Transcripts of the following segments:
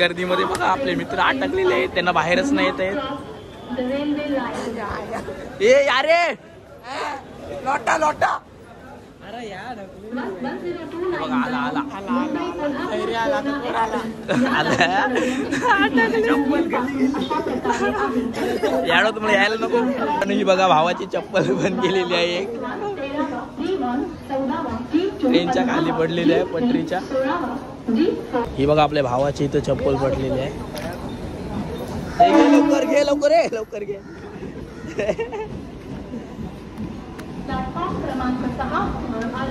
गर्दीमध्ये बघा आपले मित्र अटकलेले आहेत, त्यांना बाहेरच नाही येत आहेत. ए यारे लोटा लोटा अरे यार बघा आला आला याडो तुम्हाला यायला नको. आणि ही बघा भावाची चप्पल बंद केलेली आहे, एक ट्रेनच्या खाली पडलेली आहे पटरीच्या. ही बघा आपल्या भावाची इथं चप्पल पडलेली आहे. लवकर घे लवकर ये लवकर घे.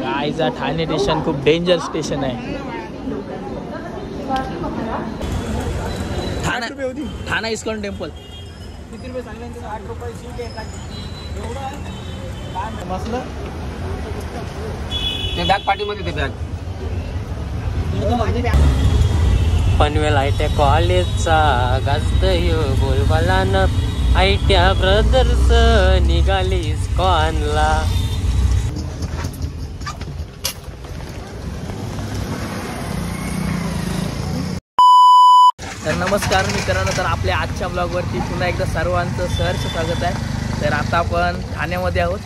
आईचा ठाणे स्टेशन खूप डेंजर स्टेशन आहे. ठाणा इस्कॉन टेम्पल किती रुपये सांगितलं? 8 रुपये सीट आहे. मसलं ते बॅग पाठीमध्ये ते बॅग. पनवेल आयट्या कॉलेजचा गाजत बोलबालान आयट्या ब्रदर्स निघाली इस्कॉनला. तर नमस्कार मित्रांनो, तर आपल्या आजच्या ब्लॉगवरती पुन्हा एकदा सर्वांचं सहर्ष स्वागत आहे. तर आता आपण ठाण्यामध्ये आहोत.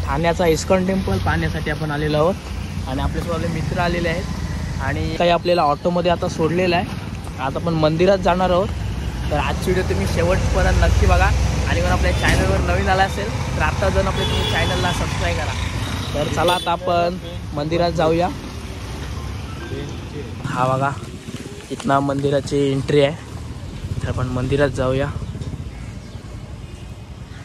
ठाण्याचा इस्कॉन टेम्पल पाहण्यासाठी आपण आलेलो आहोत आणि आपले मित्र आलेले आहेत आणि काही आपल्याला ऑटोमध्ये आता सोडलेलं आहे. आता आपण मंदिरात जाणार आहोत. तर आजची व्हिडिओ तुम्ही शेवटपर्यंत नक्की बघा आणि जर आपल्या चॅनलवर नवीन आला असेल तर आता जाऊन आपल्या तुम्ही चॅनलला सबस्क्राईब करा. तर चला आता आपण मंदिरात जाऊया. हा बघा इथना मंदिराची एंट्री आहे. तर आपण मंदिरात जाऊया.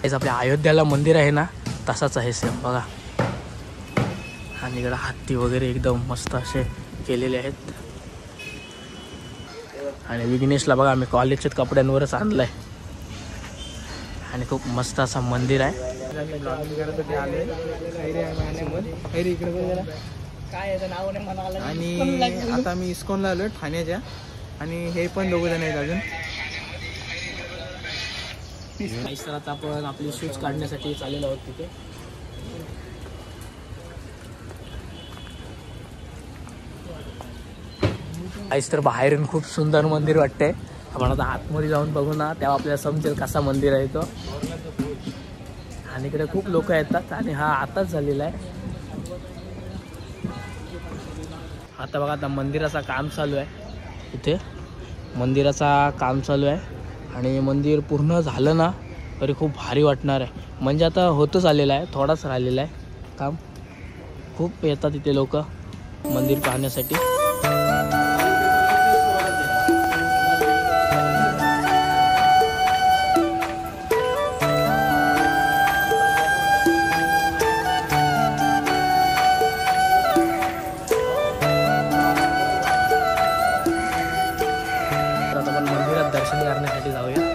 हेच आपल्या अयोध्याला मंदिर आहे ना, तसाच आहे सेम बघा. आणि इकडे हत्ती वगैरे एकदम मस्त असे केलेले आहेत. आणि विघ्नेशला बघा आम्ही कॉलेजच्या कपड्यांवरच आणलंय आणि खूप मस्त असं मंदिर आहे. आणि आता मी इस्कॉनला आलो ठाण्याच्या आणि हे पण दोघं जण आहेत अजून. आता आपण आपली शूज काढण्यासाठी चाललेलो आहोत तिथे. आईस तर बाहेरून खूप सुंदर मंदिर वाटतंय. आपण आता आतमध्ये जाऊन बघू ना, तेव्हा आपल्याला समजेल कसा मंदिर आहे तो. आणि इकडे खूप लोक येतात आणि हा आताच झालेला आहे. आता बघा आता मंदिराचा काम चालू आहे. इथे मंदिराचा काम चालू आहे आणि मंदिर पूर्ण झालं ना तरी खूप भारी वाटणार आहे. म्हणजे आता होतच आलेलं आहे, थोडाच राहिलेला आहे काम. खूप येतात इथे लोक मंदिर पाहण्यासाठी. दर्शन करण्यासाठी जाऊया.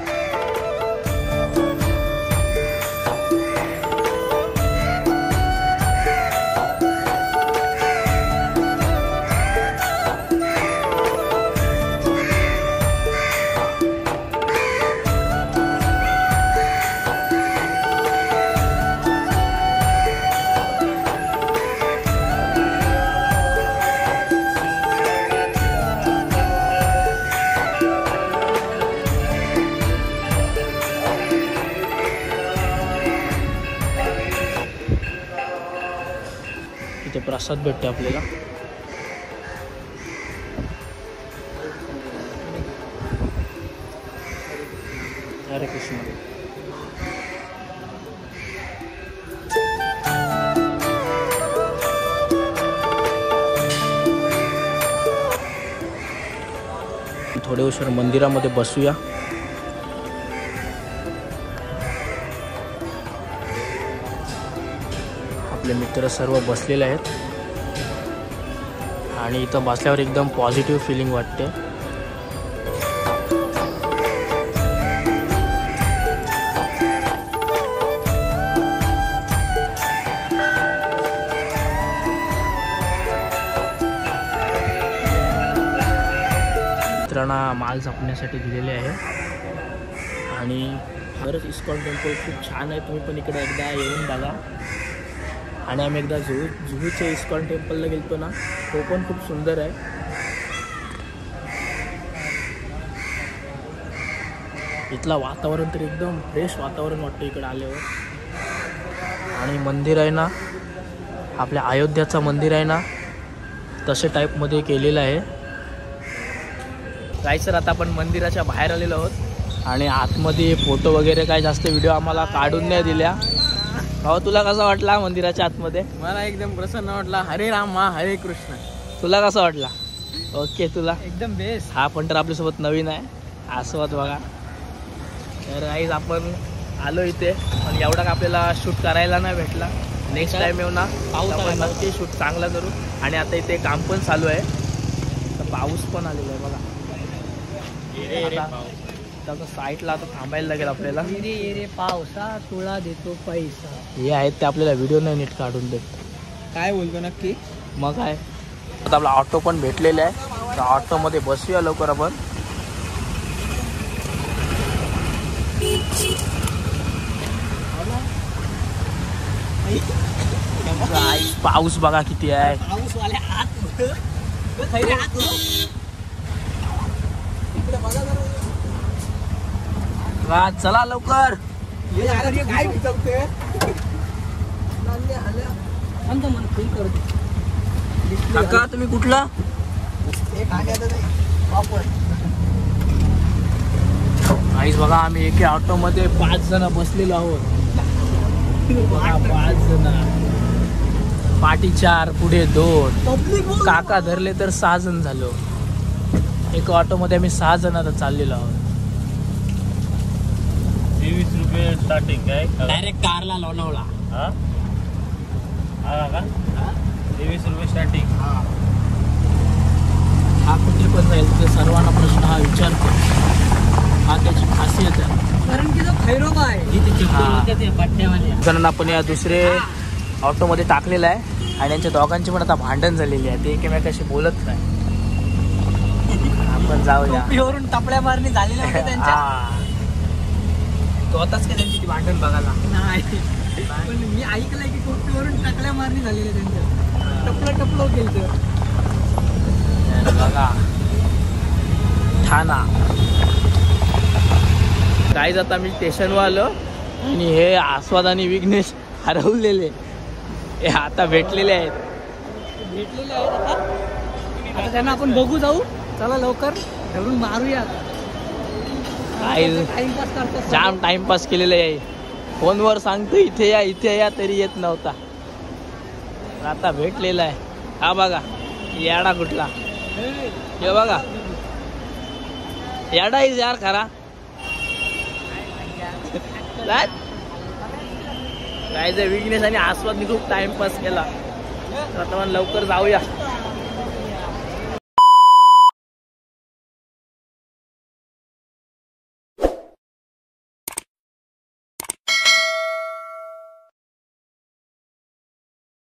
इथे प्रसाद भेटते आपल्याला. हरे कृष्ण. थोडे उशीर मंदिरामध्ये बसूया. आपले मित्र सर्व बसलेले आहेत आणि इथं बसल्यावर एकदम पॉझिटिव्ह फिलिंग वाटते. मित्रांना माल जपण्यासाठी दिलेले आहे आणि खरंच इस्कॉन टेम्पल खूप छान आहे. तुम्ही पण इकडे एकदा येऊन बघा. आणि आम्ही एकदा जुहूच्या इस्कॉन टेम्पलला गेलतो ना, तो पण खूप सुंदर आहे. इथलं वातावरण तर एकदम फ्रेश वातावरण वाटतं इकडे आल्यावर. आणि मंदिर आहे ना, आपल्या अयोध्याचं मंदिर आहे ना, तसे टाईपमध्ये केलेलं आहे. काय सर, आता आपण मंदिराच्या बाहेर आलेलो आहोत आणि आतमध्ये फोटो वगैरे काय जास्त व्हिडिओ आम्हाला काढून नाही दिल्या. भाऊ तुला कसा वाटला मंदिराच्या आतमध्ये? मला एकदम प्रसन्न वाटला. हरे राम हरे कृष्ण. तुला कसा वाटला? ओके, तुला एकदम बेस्ट. हा पण तर आपल्यासोबत नवीन आहे, आस्वाद बघा. तर गाईज आपण आलो इथे, पण एवढा का आपल्याला शूट करायला नाही भेटला. नेक्स्ट टाइम येऊ ना, आपण नक्की शूट चांगला करू. आणि आता इथे काम पण चालू आहे, तर पाऊस पण आलेला आहे बघा. आता साईडला आता थांबायला लागेल आपल्याला. रे पावसा तुला देतो पैसा. हे आहेत ते आपल्याला व्हिडिओ नाही नीट काढून देत. काय बोलतो नक्की? मग काय, आता आपला ऑटो पण भेटलेला आहे, तर ऑटोमध्ये बसूया लवकर आपण. पाऊस बघा किती आहे. चला लवकर. काका तुम्ही कुठला? आईस बघा, आम्ही एका ऑटो मध्ये 5 जण बसलेलो आहोत. 5 जण, पाठी 4, पुढे 2, काका धरले तर 6 जण झालो. एका ऑटो मध्ये आम्ही 6 जण आता चाललेलो आहोत. 23 रुपये स्टार्टिंग आहे. डायरेक्ट कारला लोणावळा. 23 रुपये स्टार्टिंग. हा कुठे पण जाईल, तर सर्वांना प्रश्न हा विचारतो. हा त्याची खासियत आहे, कारण की खैरोबा आहे. जणांना आपण या दुसरे ऑटोमध्ये टाकलेलं आहे आणि यांच्या दोघांची पण आता भांडण झालेली आहे. ते एकमेकाशी बोलत नाही. आपण जाऊया. टोपीवरून टपड्या मारणी झालेल्या होत्या त्यांच्या. तो होताच का त्यांची ती भांडण बघायला? नाही, पण मी ऐकलंय की टोपीवरून टाकल्या मारणी झालेल्या त्यांच्या. टपलं गेलं बघा. ठाणा काय जाता मी स्टेशनवर आलो आणि हे आस्वाद आणि विघ्नेश हरवलेले हे आता भेटलेले आहेत. आता त्यांना आपण बघू जाऊ. चला लवकर धरून मारूया. टाइमपास करतात. जाम टाइमपास केलेलं आहे. फोनवर सांगतो इथे या इथे या, तरी येत नव्हता. आता भेटलेला आहे. हा बघा याडा कुठला, हे बघा याडा इज यार खरा. काय विघ्नेश आणि आस्वादने खूप टाइमपास केला. आता लवकर जाऊया.